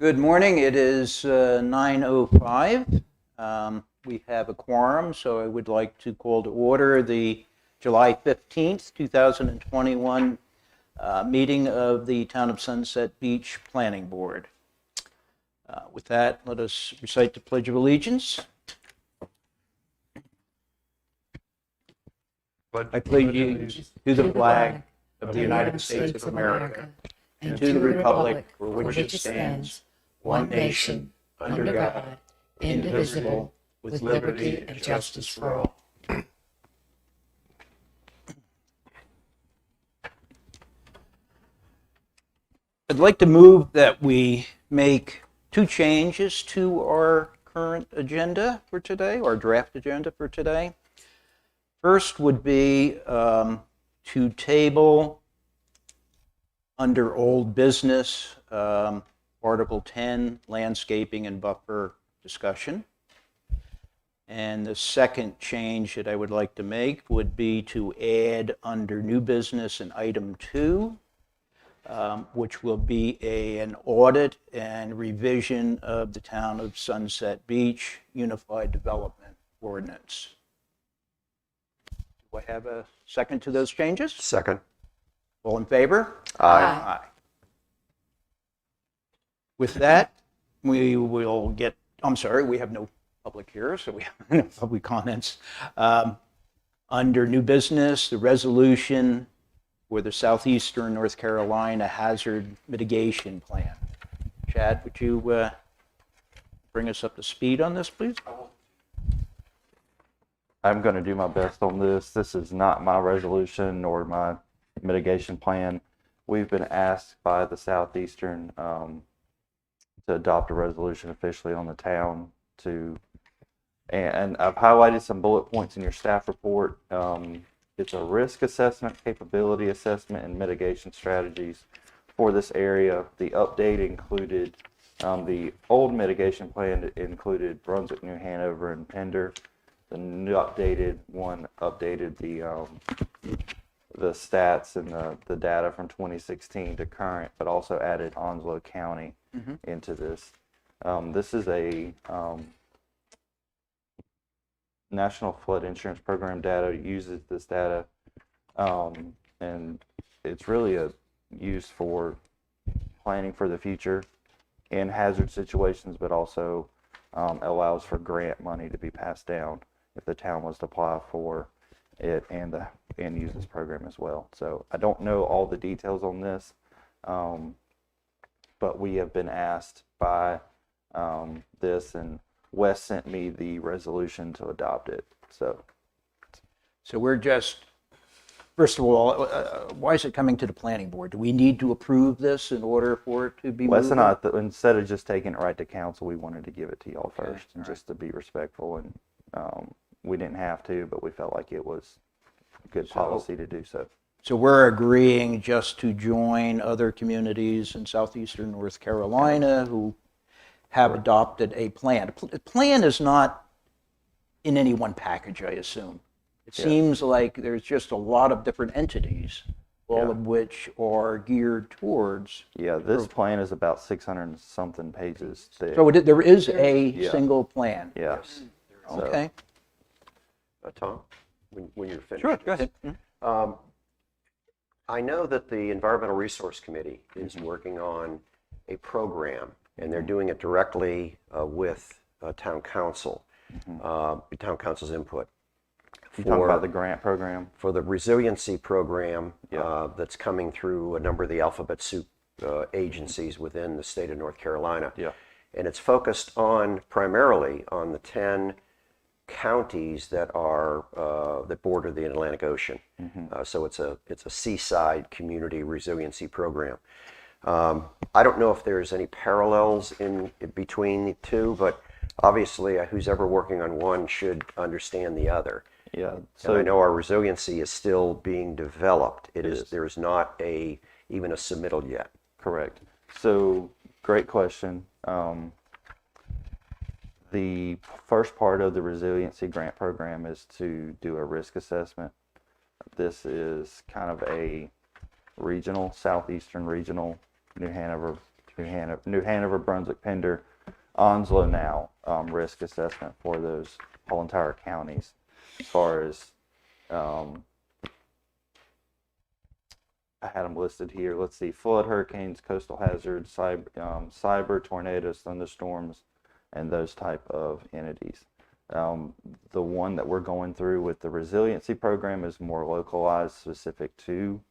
Good morning. It is 9:05. We have a quorum, so I would like to call to order the July 15th, 2021 meeting of the Town of Sunset Beach Planning Board. With that, let us recite the Pledge of Allegiance. I pledge allegiance to the flag of the United States of America and to the republic for which it stands, one nation, under God, indivisible, with liberty and justice for all. I'd like to move that we make two changes to our current agenda for today, our draft agenda for today. First would be to table under old business, Article 10, landscaping and buffer discussion. And the second change that I would like to make would be to add under new business an item 2, which will be an audit and revision of the Town of Sunset Beach Unified Development Ordinance. Do I have a second to those changes? Second. All in favor? Aye. Aye. With that, we will get, I'm sorry, we have no public here, so we have no public comments. Under new business, the resolution for the Southeastern North Carolina Hazard Mitigation Plan. Chad, would you bring us up to speed on this, please? I'm going to do my best on this. This is not my resolution nor my mitigation plan. We've been asked by the Southeastern to adopt a resolution officially on the town and I've highlighted some bullet points in your staff report. It's a risk assessment, capability assessment, and mitigation strategies for this area. The update included the old mitigation plan included Brunswick, New Hanover, and Pender. The new updated one updated the stats and the data from 2016 to current, but also added Onslow County into this. This is a National Flood Insurance Program data, uses this data, and it's really used for planning for the future in hazard situations, but also allows for grant money to be passed down if the town was to apply for it and use this program as well. So I don't know all the details on this, but we have been asked by this, and Wes sent me the resolution to adopt it. So we're just, first of all, why is it coming to the planning board? Do we need to approve this in order for it to be moved? Wes and I, instead of just taking it right to council, we wanted to give it to y'all first, and just to be respectful, and we didn't have to, but we felt like it was good policy to do so. So we're agreeing just to join other communities in southeastern North Carolina who have adopted a plan. A plan is not in any one package, I assume. It seems like there's just a lot of different entities, all of which are geared towards. Yeah, this plan is about 600 and something pages thick. So there is a single plan. Yes. Okay. Tom, when you're finished. Sure, go ahead. I know that the Environmental Resource Committee is working on a program, and they're doing it directly with town council, town council's input. You talking about the grant program? For the resiliency program that's coming through a number of the alphabet soup agencies within the state of North Carolina. Yeah. And it's focused primarily on the 10 counties that are that border the Atlantic Ocean. So it's a seaside community resiliency program. I don't know if there's any parallels in between the two, but obviously who's ever working on one should understand the other. Yeah. So I know our resiliency is still being developed. There is not even a submittal yet. Correct. So great question. The first part of the resiliency grant program is to do a risk assessment. This is kind of a regional, southeastern regional, New Hanover New Hanover, Brunswick, Pender, Onslow now, risk assessment for those whole entire counties. As far as, I had them listed here. Let's see, flood, hurricanes, coastal hazards, cyber, tornadoes, thunderstorms, and those type of entities. The one that we're going through with the resiliency program is more localized, specific to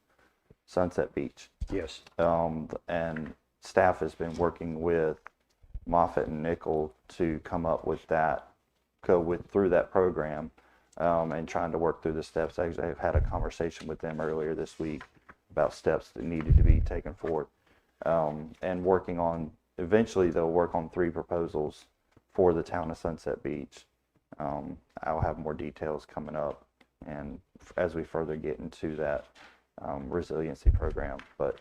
Sunset Beach. Yes. And staff has been working with Moffitt and Nickel to come up with that, through that program, and trying to work through the steps. I've had a conversation with them earlier this week about steps that needed to be taken forward, and working on, eventually they'll work on 3 proposals for the town of Sunset Beach. I'll have more details coming up, and as we further get into that resiliency program, but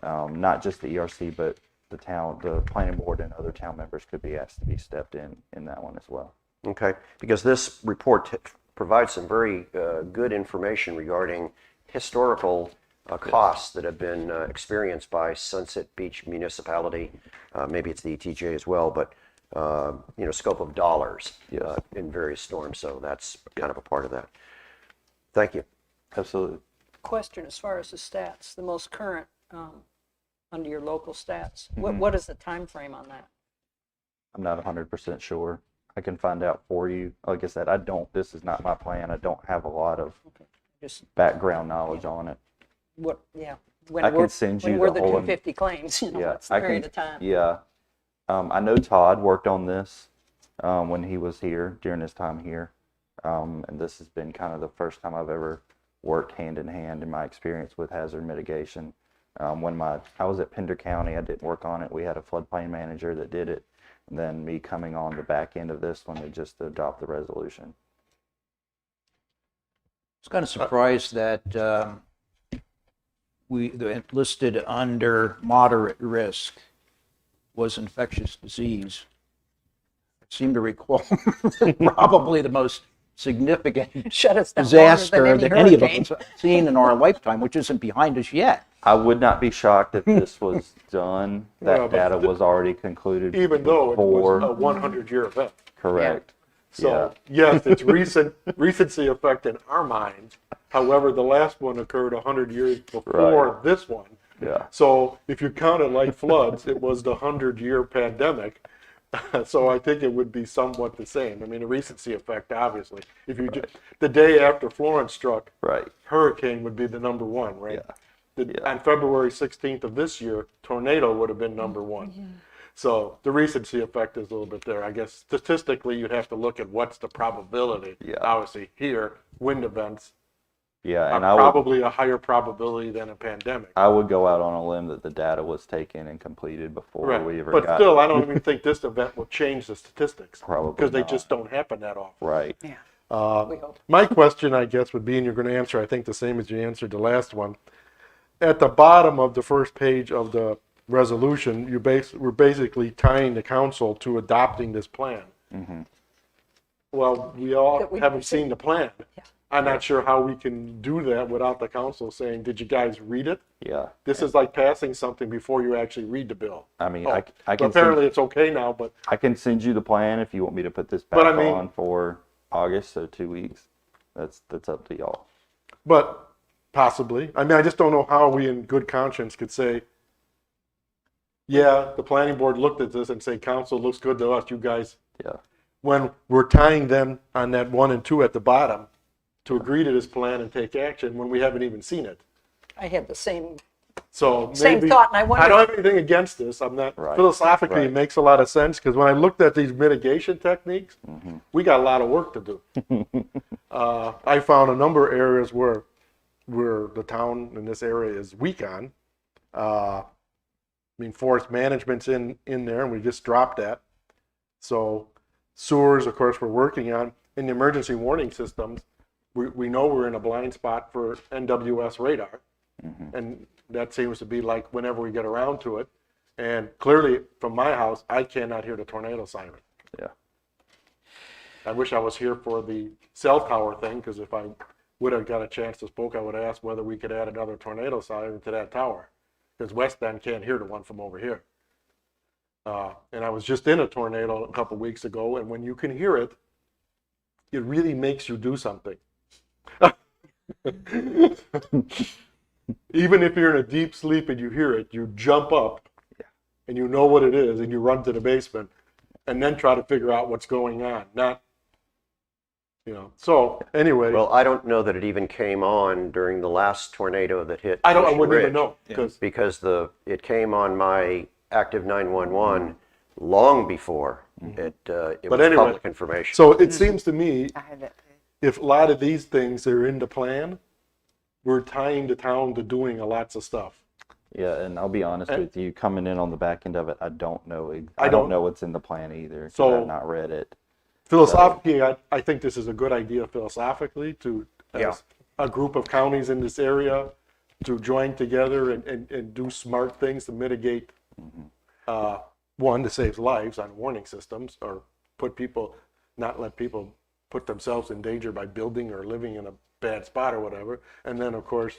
not just the ERC, but the planning board and other town members could be asked to be stepped in that one as well. Okay, because this report provides some very good information regarding historical costs that have been experienced by Sunset Beach Municipality. Maybe it's the ETJ as well, but scope of dollars in various storms. So that's kind of a part of that. Thank you. Absolutely. Question as far as the stats, the most current under your local stats. What is the time frame on that? I'm not 100% sure. I can find out for you. Like I said, this is not my plan. I don't have a lot of Just background knowledge on it. what? Yeah. I can send you when we're the the whole- 250 claims. What's the period of time? Yeah. I know Todd worked on this when he was here, during his time here. And this has been kind of the first time I've ever worked hand in hand in my experience with hazard mitigation. When I was at Pender County, I didn't work on it. We had a floodplain manager that did it. And then me coming on the back end of this one to just adopt the resolution. I was kind of surprised that we listed under moderate risk was infectious disease. I seem to recall probably the most significant Shut us down disaster longer that than any of hurricane. us have seen in our lifetime, which isn't behind us yet. I would not be shocked if this was done. That Well, but data was already concluded. even though it was before. a 100-year event. Correct. So, yes, it's recency effect in our minds. However, the last one occurred 100 years before Right. this one. Yeah. So if you count it like floods, it was the 100-year pandemic. So I think it would be somewhat the same. I mean, a recency effect, obviously. If you the day after Florence struck, Right. hurricane would be the number one, right? Yeah. On February 16th of this year, tornado would have been number one. So the recency effect is a little bit there. I guess statistically, you'd have to look at what's the probability. Yeah. Obviously, here, wind events Yeah. And are probably a higher probability than a pandemic. I would go out on a limb that the data was taken and completed before we ever But got. still, I don't even think this event will change the statistics. Probably because they not. just don't happen that often. Right. Yeah. We hope. My question, I guess, would be, and you're going to answer, I think, the same as you answered the last one. At the bottom of the first page of the resolution, we're basically tying the council to adopting this plan. Mm-hmm. Well, we all That we haven't see. seen the plan. Yeah. I'm not sure how we can do that without the council saying, did you guys read it? Yeah. This is like passing something before you actually read the bill. I mean, Oh, I but can apparently it's okay now, but I can send you the plan if you want me to put this But back I mean- on for August, so 2 weeks. That's up to y'all. possibly. I mean, I just don't know how we in good conscience could say, yeah, the planning board looked at this and say, council looks good to us, you guys, Yeah. when we're tying them on that 1 and 2 at the bottom to agree to this plan and take action when we haven't even seen it. I had the same. So Same maybe, thought, and I wonder- don't have anything against this. I'm not, Right, philosophically, right. it makes a lot of sense because when I looked at these mitigation techniques, we got a lot of work to do. I found a number of areas where the town in this area is weak on. I mean, forest management's in there, and we just dropped that. So sewers, of course, we're working on. In the emergency warning systems, we know we're in a blind spot for NWS radar. And that seems to be like whenever we get around to it. And clearly, from my house, I cannot hear the tornado siren. Yeah. I wish I was here for the cell tower thing, because if I would have got a chance to spoke, I would have asked whether we could add another tornado siren to that tower. Because West End can't hear the one from over here. And I was just in a tornado a couple weeks ago, and when you can hear it, it really makes you do something. Even if you're in a deep sleep and you hear it, you jump up and you know what it is and you run to the basement and then try to figure out what's going on. Not, so anyway, Well, I don't know that it even came on during the last tornado that hit. I Ocean wouldn't even Ridge, know because it came on my active 911 long before it But was anyway, public information. so it seems to me I had that too. if a lot of these things are in the plan, we're tying the town to doing lots of stuff. Yeah, and I'll be honest with you, coming in on the back end of it, I don't know. I I don't- don't know what's in the plan either. 'Cause So- I've not read it. Philosophically, I think this is a good idea philosophically to, Yeah. as a group of counties in this area, to join together and do smart things to mitigate, one, to save lives on warning systems or not let people put themselves in danger by building or living in a bad spot or whatever. And then, of course,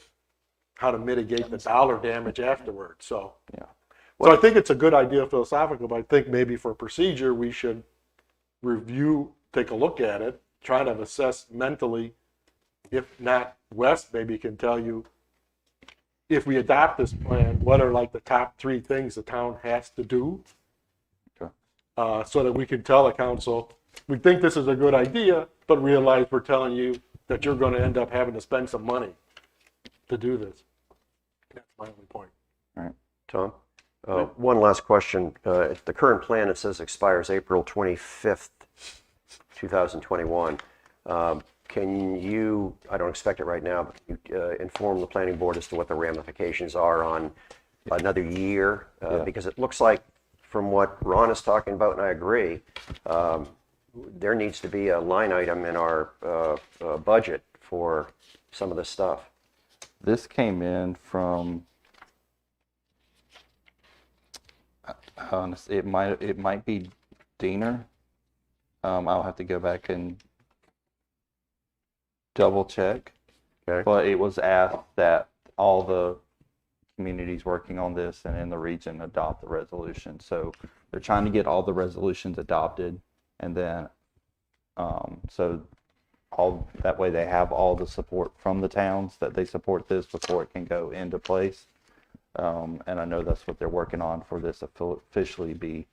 how to mitigate the dollar damage afterwards. So, Yeah. so I think it's a good idea philosophically, but I think maybe for procedure, we should take a look at it, try to assess mentally. If not, Wes maybe can tell you, if we adopt this plan, what are like the top 3 things the town has to do? Sure. So that we can tell the council, we think this is a good idea, but realize we're telling you that you're going to end up having to spend some money to do this. That's my only point. Tom? One last question. The current plan, it says expires April 25th, 2021. Can you, I don't expect it right now, but can you inform the planning board as to what the ramifications are on another year? Yeah. Because it looks like, from what Ron is talking about, and I agree, there needs to be a line item in our budget for some of this stuff. This came in from, honestly, it might be Diener. I'll have to go back and double check. Okay. But it was asked that all the communities working on this and in the region adopt the resolution. So they're trying to get all the resolutions adopted, and then so all that way they have all the support from the towns that they support this before it can go into place. And I know that's what they're working on for this officially be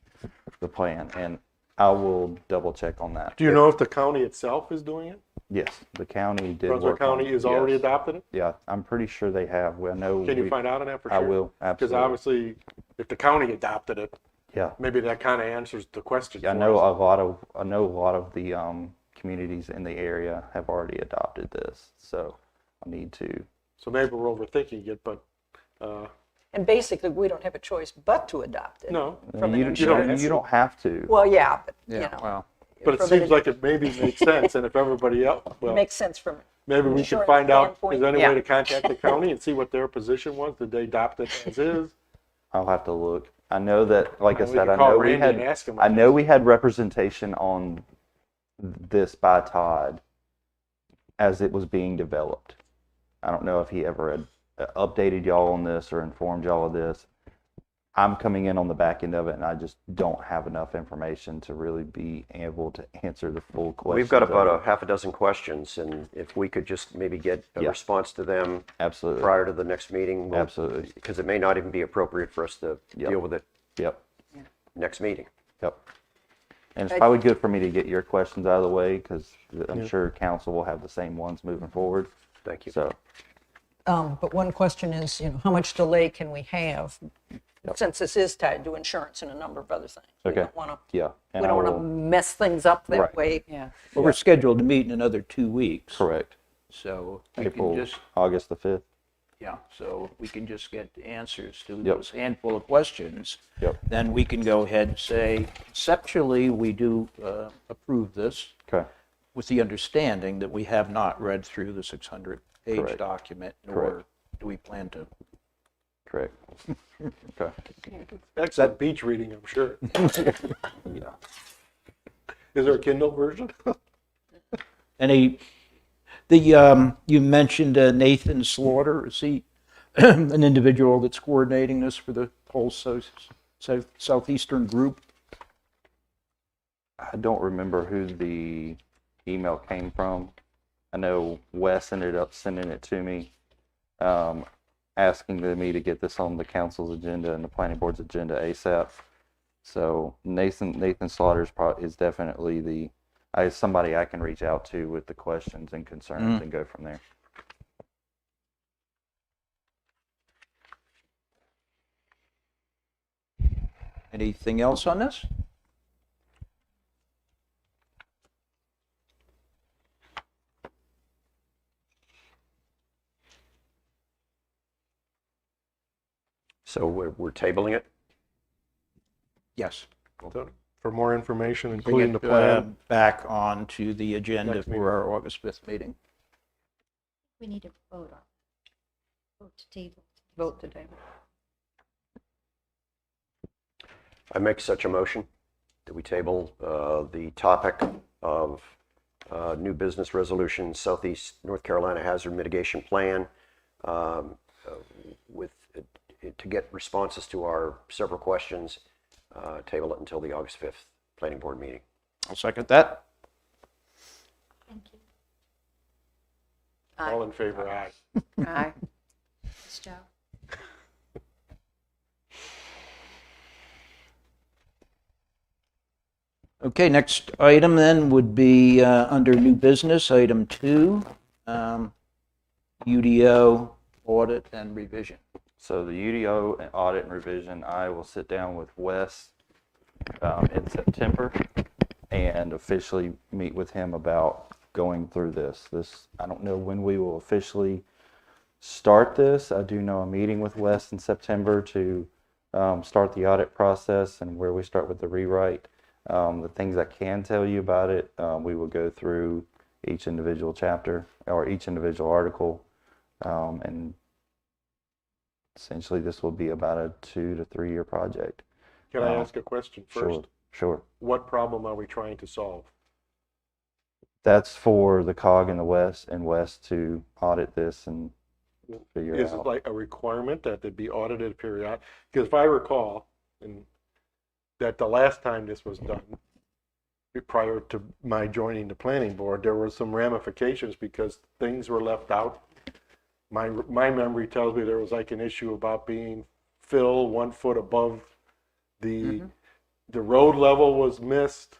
the plan. And I will double check on that. Do you know if the county itself is doing it? Yes, the county did Brunswick work on County it. is already Yes. adopted it? Yeah, I'm pretty sure they have. I know. Can you find out on that for I sure? will, Because absolutely. obviously, if the county adopted it, Yeah, maybe that kind of answers the question. I for know us. a lot of the communities in the area have already adopted this. So I need to. So maybe we're overthinking it, but And basically, we don't have a choice but to adopt it. no. From an you insurance. don't have to. Well, yeah, but, you Yeah, know. well, But it from seems an- like it maybe makes sense, and if everybody else, It well, makes sense from, maybe we should insurance find out, is standpoint. there any Yeah. way to contact the county and see what their position was? Did they adopt it as is? I'll have to look. I know that, like I We said, could I call know we Randy had. and ask him. I know we had representation on this by Todd as it was being developed. I don't know if he ever had updated y'all on this or informed y'all of this. I'm coming in on the back end of it, and I just don't have enough information to really be able to answer the full question. We've got about a half a dozen questions, and if we could just maybe get a Yeah. response to them Absolutely. prior to the next meeting. Absolutely. Because it may not even be appropriate for us to Yep. deal with it Yep. next meeting. Yep. And it's probably good for me to get your questions out of the way, because I'm sure council will have the same ones moving forward. Thank you. So, but one question is, how much delay can we have? Since this is tied to insurance and a number of other things. We Okay. don't want to, yeah. And we I don't want to will- mess things up that Right. way. Yeah. well, we're scheduled to meet in another 2 weeks. Correct. So we April, can just, August the 5th. yeah, so we can just get answers to Yep. those handful of questions. Yep. Then we can go ahead and say, conceptually, we do approve this Okay. with the understanding that we have not read through the 600-page Correct. document, nor Correct. do we plan to. Correct. Okay. Excellent beach reading, I'm sure. Yeah. Is there a Kindle version? You mentioned Nathan Slaughter. Is he an individual that's coordinating this for the whole Southeastern Group. I don't remember who the email came from. I know Wes ended up sending it to me, asking me to get this on the council's agenda and the planning board's agenda ASAP. So Nathan Slaughter is definitely somebody I can reach out to with the questions and concerns and go from there. Anything else on this? So we're tabling it? Yes. So, for more information, Bring including it the plan. back on to the agenda Next meeting. for our August 5th meeting. We need to vote on. Vote to table. Vote today. I make such a motion that we table the topic of new business resolution, Southeast North Carolina Hazard Mitigation Plan, to get responses to our several questions, table it until the August 5th Planning Board meeting. I'll second that. Thank you. All in favor, aye. Aye. Ms. Joe? Okay, next item then would be under new business, item 2, UDO audit and revision. So the UDO and audit and revision, I will sit down with Wes in September and officially meet with him about going through this. I don't know when we will officially start this. I do know a meeting with Wes in September to start the audit process and where we start with the rewrite. The things I can tell you about it, we will go through each individual chapter or each individual article, and essentially this will be about a 2 to 3 year project. Can I ask a question first? Sure. What problem are we trying to solve? That's for the COG in the West and West to audit this and figure Is it out. like a requirement that it be audited periodically? Because if I recall, that the last time this was done, prior to my joining the planning board, there were some ramifications because things were left out. My memory tells me there was like an issue about being fill 1 foot above the road level was missed,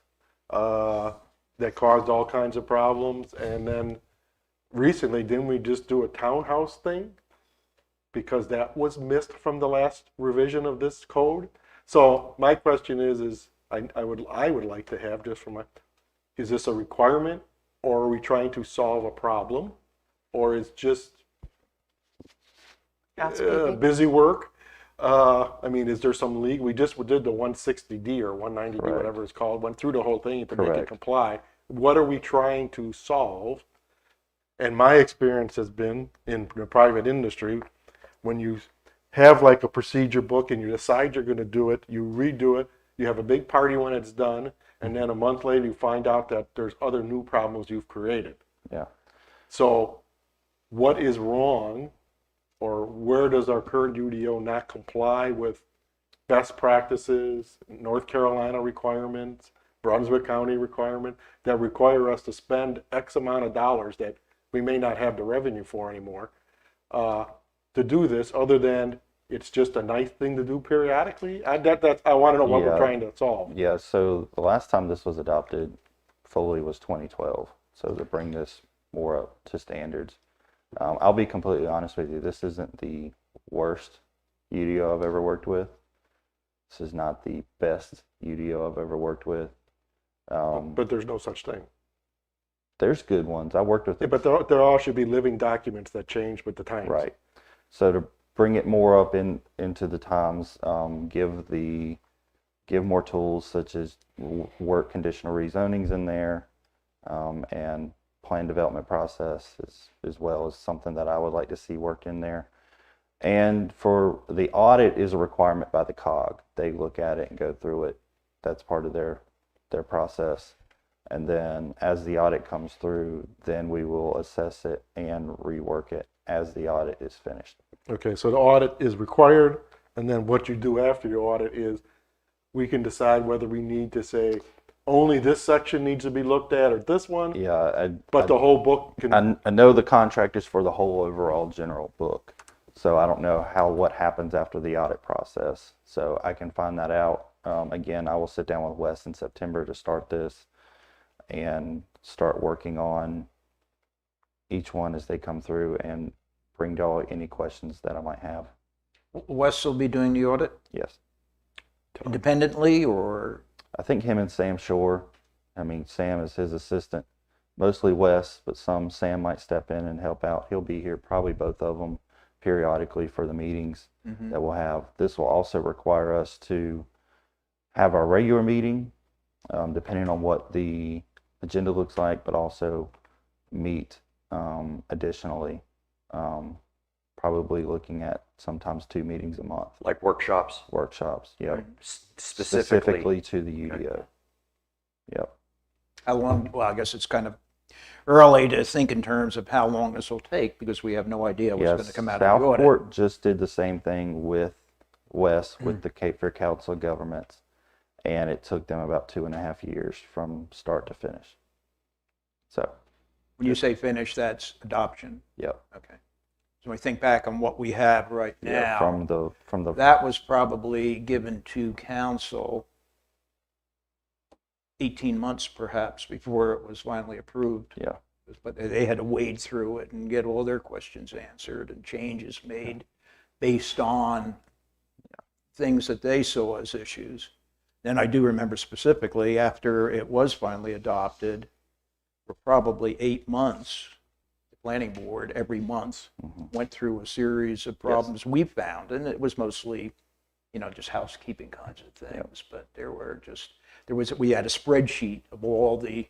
that caused all kinds of problems. And then recently, didn't we just do a townhouse thing? Because that was missed from the last revision of this code. So my question is I would like to have just from is this a requirement, or are we trying to solve a problem, or is just busy work? I mean, is there some league? We just did the 160D or 190D, Correct. whatever it's called, went through the whole thing to make it Correct. comply. What are we trying to solve? And my experience has been in the private industry, when you have like a procedure book and you decide you're going to do it, you redo it, you have a big party when it's done, and then a month later you find out that there's other new problems you've created. Yeah. So what is wrong, or where does our current UDO not comply with best practices, North Carolina requirements, Brunswick County requirement, that require us to spend X amount of dollars that we may not have the revenue for anymore, to do this, other than it's just a nice thing to do periodically? I want to know what we're Yeah. trying to solve. Yeah, so the last time this was adopted fully was 2012. So to bring this more up to standards, I'll be completely honest with you. This isn't the worst UDO I've ever worked with. This is not the best UDO I've ever worked with. But there's no such thing. There's good ones. I worked with Yeah, but there all should be living documents that change with the times. Right. So to bring it more up into the times, give more tools such as work conditional rezonings in there, and plan development process as well as something that I would like to see worked in there. And for the audit is a requirement by the COG. They look at it and go through it. That's part of their process. And then as the audit comes through, then we will assess it and rework it as the audit is finished. Okay, so the audit is required, And then what you do after your audit is we can decide whether we need to say only this section needs to be looked at or this one, Yeah, but the whole book can. I know the contract is for the whole overall general book, so I don't know what happens after the audit process. So I can find that out. Again, I will sit down with Wes in September to start this and start working on each one as they come through and bring to all any questions that I might have. Wes will be doing the audit Yes. independently, or I think him and Sam Shore. I mean, Sam is his assistant, mostly Wes, but Sam might step in and help out. He'll be here, probably both of them, periodically for the meetings that we'll have. This will also require us to have our regular meeting, depending on what the agenda looks like, but also meet additionally, probably looking at sometimes 2 meetings a month, Like workshops, workshops. Yep. specifically. To the UDO. Yep. how long? Well, I guess it's kind of early to think in terms of how long this will take because we have no idea what's going to come out of the audit. Southport just did the same thing with Wes with the Cape Fear Council of Governments, and it took them about 2.5 years from start to finish. So, When you say finish, that's adoption. yep. Okay. So when we think back on what we have right now, Yeah, from the that was probably given to council 18 months perhaps before it was finally approved. yeah. But they had to wade through it and get all their questions answered and changes made based on things that they saw as issues. Then I do remember specifically after it was finally adopted, for probably 8 months, the planning board every month went through a series of problems we found, and it was mostly, just housekeeping kinds of things. But we had a spreadsheet of all the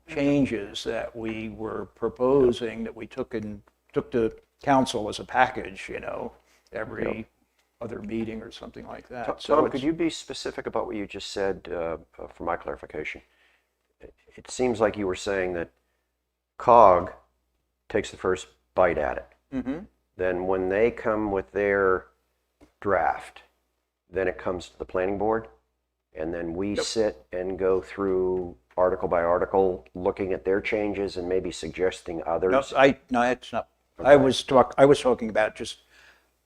changes that we were proposing that we took to council as a package, every other meeting or something like that. So Tom, it's- could you be specific about what you just said for my clarification? It seems like you were saying that COG takes the first bite at it. Mhm. Then when they come with their draft, then it comes to the planning board, and then we sit and go through article by article, looking at their changes and maybe suggesting others. No, it's not. I was talking about just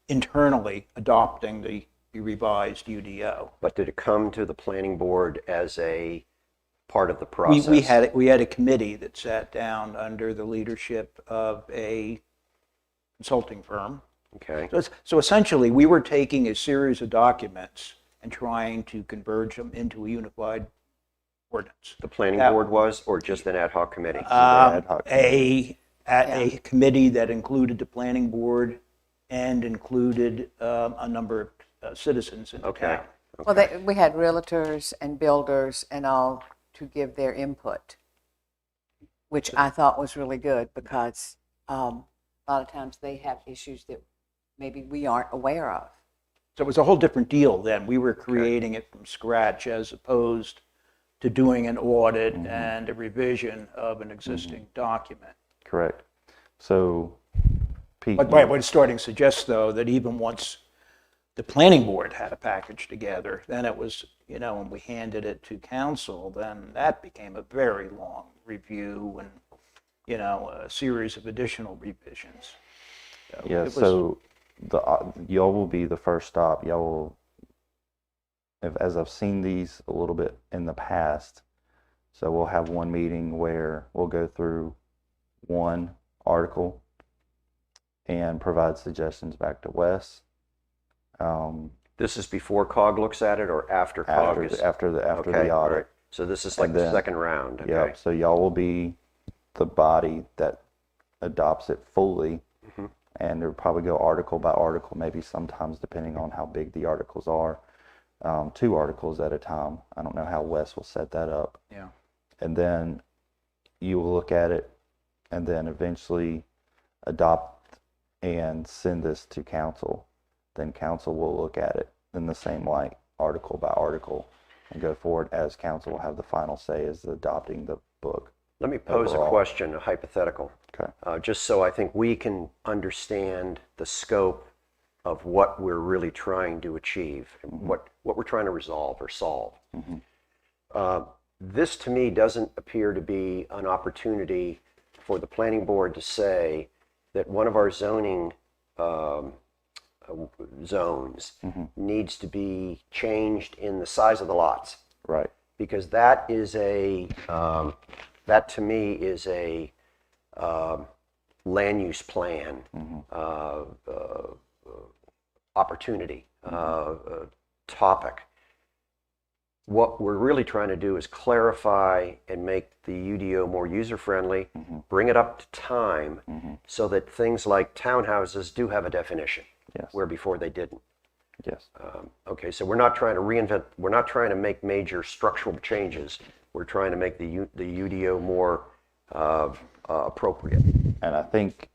internally adopting the revised UDO. But did it come to the planning board as a part of the process? We had a committee that sat down under the leadership of a consulting firm. Okay. So essentially, we were taking a series of documents and trying to converge them into a unified ordinance. The planning That- board was, or just an ad hoc committee? ad hoc A committee that included the planning board and included a number of citizens in the Okay. town. Well, we had realtors and builders and all to give their input, which I thought was really good because a lot of times they have issues that maybe we aren't aware of. So it was a whole different deal then. We were creating it from scratch as opposed to doing an audit and a revision of an existing document. Correct. So, Pete, But what it's starting to suggest, though, that even once the planning board had a package together, then it was, when we handed it to council, then that became a very long review and, a series of additional revisions. yeah. it was- So y'all will be the first stop. Y'all will, as I've seen these a little bit in the past. So we'll have one meeting where we'll go through one article and provide suggestions back to Wes. This is before COG looks at it or after COG is? After the Okay, all audit. right. So this is like And the then- second round, okay? Yep. So y'all will be the body that adopts it fully, and it'll probably go article by article, maybe sometimes depending on how big the articles are, 2 articles at a time. I don't know how Wes will set that up. Yeah. And then you will look at it, and then eventually adopt and send this to council. Then council will look at it in the same light, article by article, and go forward as council will have the final say as adopting the book. Let me pose a overall. question, a hypothetical, Okay. just so I think we can understand the scope of what we're really trying to achieve, and what we're trying to resolve or solve. This to me doesn't appear to be an opportunity for the planning board to say that one of our zoning zones needs to be changed in the size of the lots, Right. because that is that to me is a land use plan opportunity topic. What we're really trying to do is clarify and make the UDO more user-friendly, bring it up to time so that things like townhouses do have a definition, Yes. where before they didn't. Yes. Okay, so we're not trying to reinvent, we're not trying to make major structural changes. We're trying to make the UDO more appropriate. And I think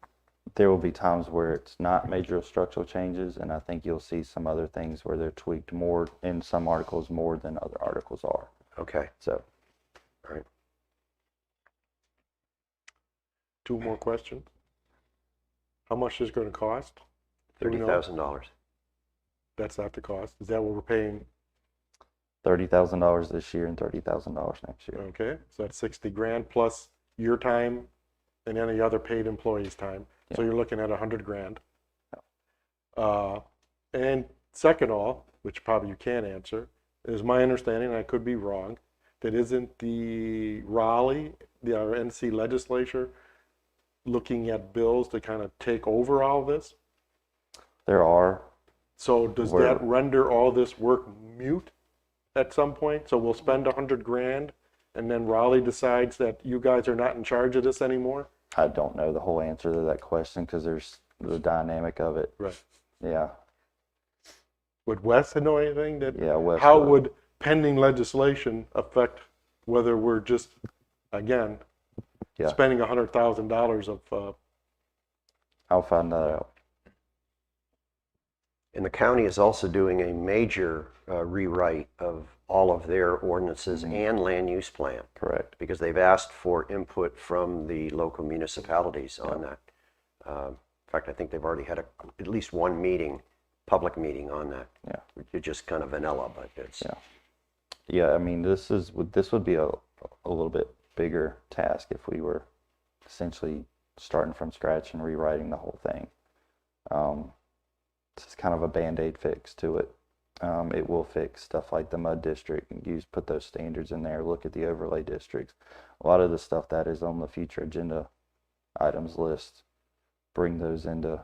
there will be times where it's not major structural changes, and I think you'll see some other things where they're tweaked more in some articles more than other articles are. Okay, So, all right. 2 more questions. How much is it going to cost? Do we know? $30,000. That's not the cost. Is that what we're paying? $30,000 this year and $30,000 next year. Okay, so that's 60 grand plus your time and any other paid employee's time. So you're looking at 100 grand. And second all, which probably you can't answer, is my understanding, and I could be wrong, that isn't the Raleigh, our NC legislature, looking at bills to kind of take over all this? There are. So does Where- that render all this work mute at some point? So we'll spend 100 grand and then Raleigh decides that you guys are not in charge of this anymore? I don't know the whole answer to that question because there's the dynamic of it. Right. Yeah. Would Wes know anything that? Yeah, Wes How would. would pending legislation affect whether we're just, again, Yeah. spending $100,000 of, I'll find that out. And the county is also doing a major rewrite of all of their ordinances and land use plan, Correct. because they've asked for input from the local municipalities on that. In fact, I think they've already had at least one meeting, public meeting on that. Yeah. It's just kind of vanilla, but it's, Yeah. Yeah, I mean, this would be a little bit bigger task if we were essentially starting from scratch and rewriting the whole thing. This is kind of a Band-Aid fix to it. It will fix stuff like the mud district and put those standards in there, look at the overlay districts. A lot of the stuff that is on the future agenda items list, bring those into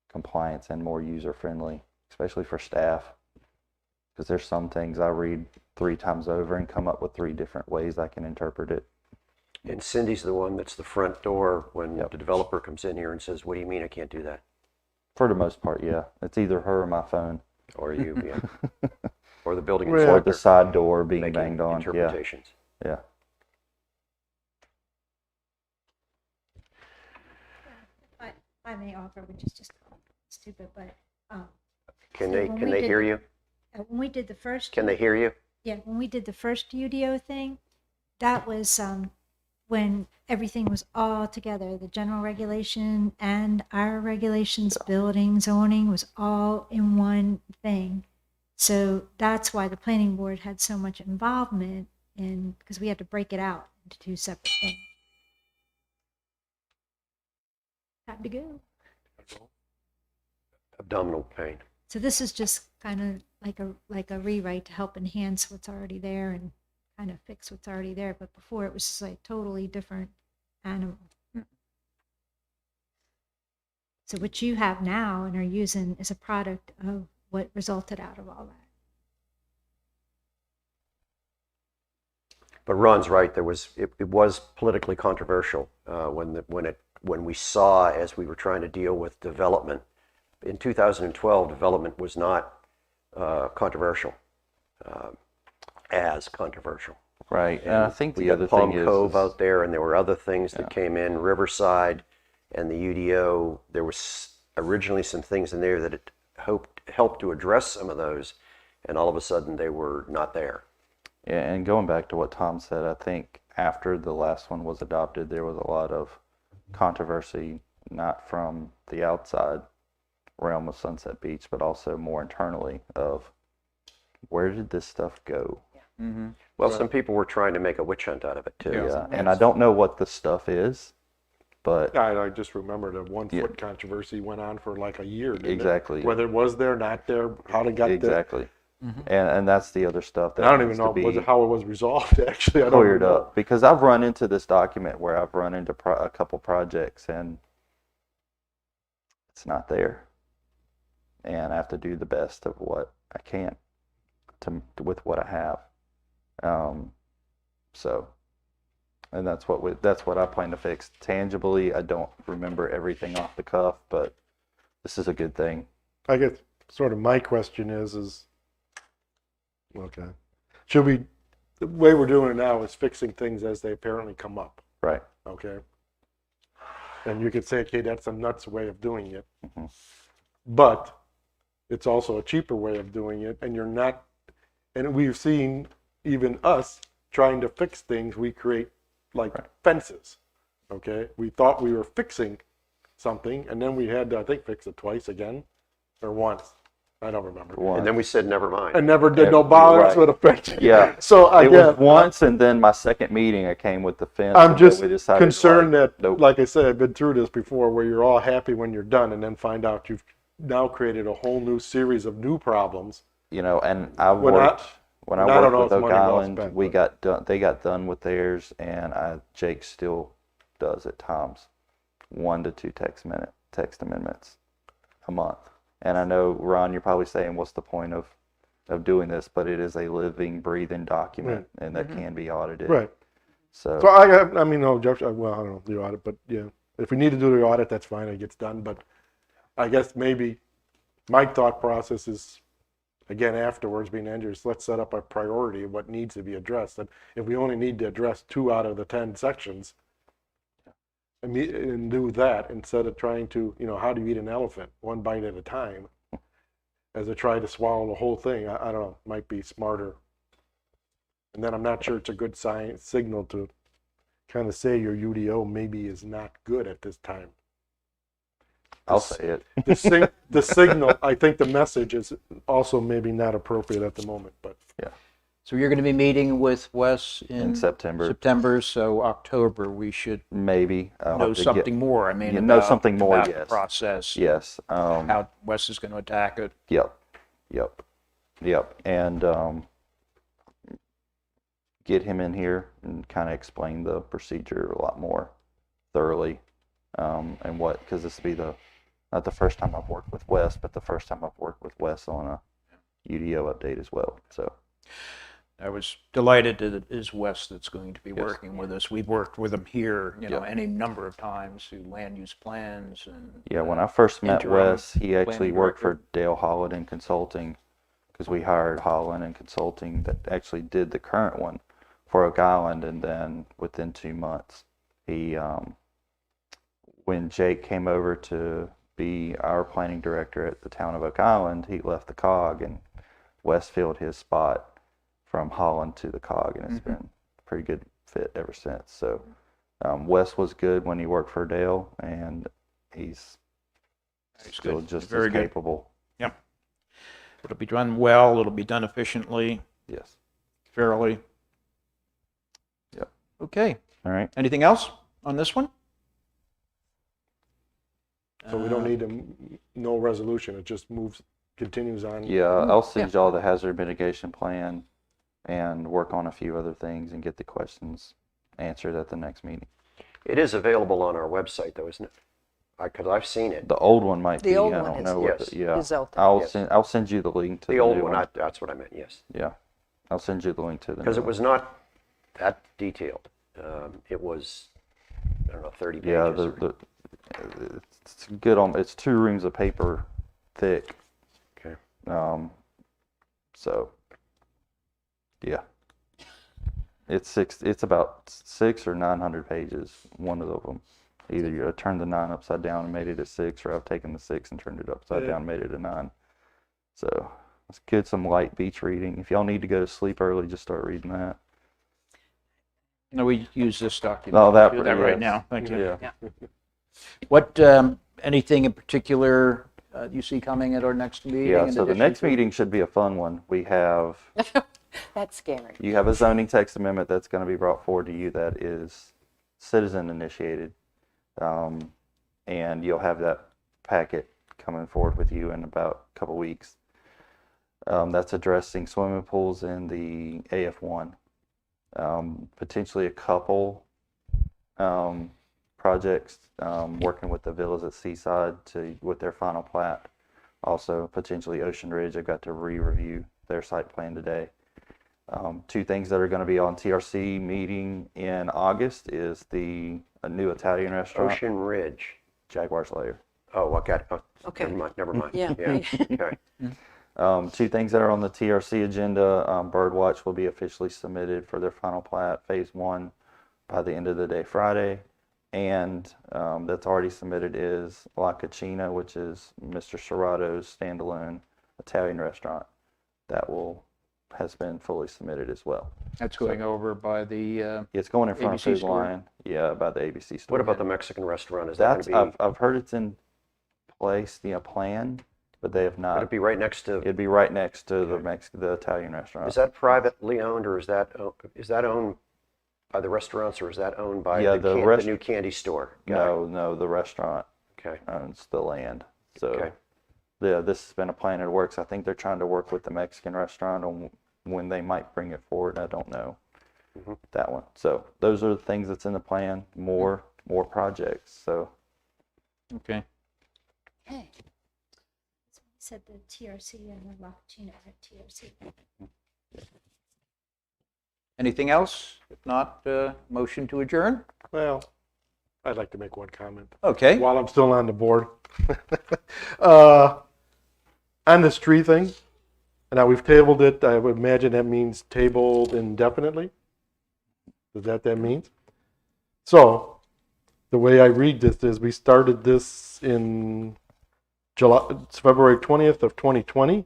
compliance and more user-friendly, especially for staff. Because there's some things I read 3 times over and come up with 3 different ways I can interpret it. and Cindy's the one that's the front door when Yep. the developer comes in here and says, what do you mean I can't do that? For the most part, yeah. It's either her or my phone. Or you, yeah. Or the building Well, Or inspector the side door being making banged on. Yeah, interpretations. yeah. I may offer, which is just stupid, but Can So they, when can we they did- hear you? when we did the first, Can they hear you? yeah, when we did the first UDO thing, that was when everything was all together. The general regulation and our regulations, building, zoning was all in one thing. So that's why the planning board had so much involvement in, because we had to break it out into 2 separate things. Time to go. Abdominal pain. So this is just kind of like a rewrite to help enhance what's already there and kind of fix what's already there. But before it was just like totally different animal. So what you have now and are using is a product of what resulted out of all that. But Ron's right. It was politically controversial when we saw, as we were trying to deal with development. In 2012, development was not controversial, as controversial. Right. And I think We the got other Palm thing is, Cove out there, and there were other things that came in. Riverside and the UDO. There was originally some things in there that it helped to address some of those, and all of a sudden they were not there. yeah, and going back to what Tom said, I think after the last one was adopted, there was a lot of controversy, not from the outside, realm of Sunset Beach, but also more internally of where did this stuff go? Well, some people were trying to make a witch hunt out of it too. Yeah, and I don't know what the stuff is, but I just remember the 1 foot controversy went on for like a year. Didn't Exactly. It? Whether it was there, not there, how they got there. exactly. And that's the other stuff that I don't even needs know to be how it was resolved. Actually, I don't cleared even know. up, because I've run into this document where I've run into a couple projects and it's not there, and I have to do the best of what I can with what I have. So, and that's what I plan to fix. Tangibly, I don't remember everything off the cuff, but this is a good thing. I guess sort of my question is okay. Should we? The way we're doing it now is fixing things as they apparently come up. Right. Okay. And you could say, okay, that's a nuts way of doing it, Mhm. but it's also a cheaper way of doing it, and you're not. And we've seen even us trying to fix things. We create like fences. Okay. We thought we were fixing something, and then we had to, I think, fix it twice again, or once. I don't remember. And then we said, never mind. I never did no Yeah, bollards right. with a fence. Yeah. So It again, was once, and then my second meeting, I came with the fence. I'm and just we decided, concerned like, that, nope. like I said, I've been through this before, where you're all happy when you're done, and then find out you've now created a whole new series of new problems. And I When worked when I and I don't worked know with if Oak money well Island. spent, We but- got done. They got done with theirs, and Jake still does at times 1 to 2 text amendments a month. And I know, Ron, you're probably saying, what's the point of doing this? But it is a living, breathing document, and that can be audited. Right. So, So I mean, no, Jeff, well, I don't know the audit, but yeah, if we need to do the audit, that's fine. It gets done. But I guess maybe my thought process is, again, afterwards, being Andrews, let's set up a priority of what needs to be addressed. And if we only need to address 2 out of the 10 sections, and do that instead of trying to, how do you eat an elephant, 1 bite at a time, as I try to swallow the whole thing. I don't know, might be smarter. And then I'm not sure it's a good signal to kind of say your UDO maybe is not good at this time. I'll say it. The signal, I think the message is also maybe not appropriate at the moment, but So you're going to be meeting with Wes In September. September, so October we should Maybe. I'll know have to something more. I mean, You know about- something more, about the yes. process, Yes. how Wes is going to attack it. Yep. And get him in here and kind of explain the procedure a lot more thoroughly. And because this will be not the first time I've worked with Wes, but the first time I've worked with Wes on a UDO update as well. So, I was delighted that it is Wes that's going to be Yes. working with us. We've worked with him here, Yeah. any number of times through land use plans and yeah, when I first met interim Wes, he actually planning worked director. for Dale Holland and Consulting, because we hired Holland and Consulting that actually did the current one for Oak Island, and then within 2 months, he when Jake came over to be our planning director at the town of Oak Island, he left the COG, and Wes filled his spot from Holland to the COG, and it's been a pretty good fit ever since. So Wes was good when he worked for Dale, and he's still good. just Very as good. capable. Yep. It'll be done well. It'll be done efficiently, Yes. fairly. Yep. Okay. All right. Anything else on this one? so we don't need no resolution. It just continues on. Yeah, I'll send y'all the hazard mitigation plan and work on a few other things and get the questions answered at the next meeting. It is available on our website, though, isn't it? Because I've seen it. The old one might The be. old I one don't is- know what. yes, Yeah, is out there. I'll send you the link to The old new one, that's what I meant, yes. Yeah, I'll send you the link to the. Because new it was one. not that detailed. It was, I don't know, 30 pages. Yeah, or- it's good on. It's 2 reams of paper thick. Okay. So. Yeah. It's about 600 or 900 pages. One of them. Either you turned the 9 upside down and made it a 6, or I've taken the 6 and turned it upside down and made it a 9. So it's good, some light beach reading. If y'all need to go to sleep early, just start reading that. No, we use this document. No, that- Do that right yes. now. Thank you. Yeah. What, anything in particular you see coming at our next meeting? Yeah, in so the addition next to- meeting should be a fun one. That's scary. You have a zoning text amendment that's going to be brought forward to you that is citizen initiated. And you'll have that packet coming forward with you in about a couple weeks. That's addressing swimming pools in the AF1. Potentially a couple projects working with the villas at Seaside with their final plat. Also potentially Ocean Ridge. I've got to re-review their site plan today. Two things that are going to be on TRC meeting in August is a new Italian restaurant, Ocean Ridge. Jaguar's Lair. Oh, I got it. Oh, Okay. Never mind. Yeah. Okay. Two things that are on the TRC agenda, Birdwatch will be officially submitted for their final plat, phase 1, by the end of the day Friday. And that's already submitted is La Cucina, which is Mr. Serrato's standalone Italian restaurant. That has been fully submitted as well. That's going over by the, It's going in front ABC of Food store? Lion. Yeah, by the ABC store. What about the Mexican restaurant? Is that That's, going to be, I've heard it's in place, planned, but they have would not. it be right next to, It'd be right next to the Italian restaurant. is that privately owned or is that owned by the restaurants or is that owned by Yeah, the new candy store? No, the restaurant Okay. owns the land. So Okay. this has been a plan that works. I think they're trying to work with the Mexican restaurant on when they might bring it forward. I don't know that one. So those are the things that's in the plan. More projects. So okay. Hey. Said the TRC and the La Cucina at TRC. Anything else? If not, motion to adjourn? Well, I'd like to make one comment Okay. while I'm still on the board. On this tree thing, now we've tabled it. I would imagine that means tabled indefinitely. Is that means? So, the way I read this is we started this in it's February 20th of 2020,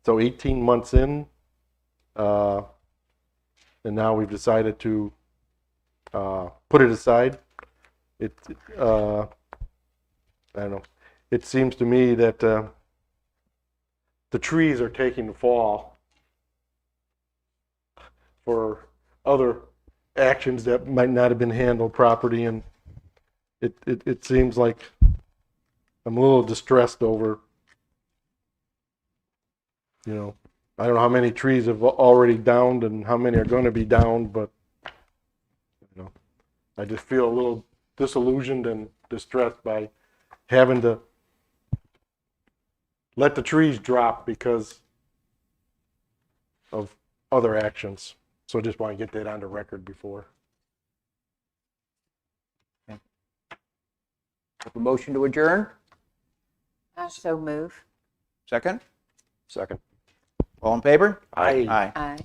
so 18 months in, and now we've decided to put it aside. I don't know. It seems to me that the trees are taking the fall for other actions that might not have been handled properly, and it seems like I'm a little distressed over, I don't know how many trees have already downed and how many are going to be downed, but I just feel a little disillusioned and distressed by having to let the trees drop because of other actions. So I just want to get that on the record before. Have a motion to adjourn? I so move. Second? Second. All in favor? Aye. Aye. Aye.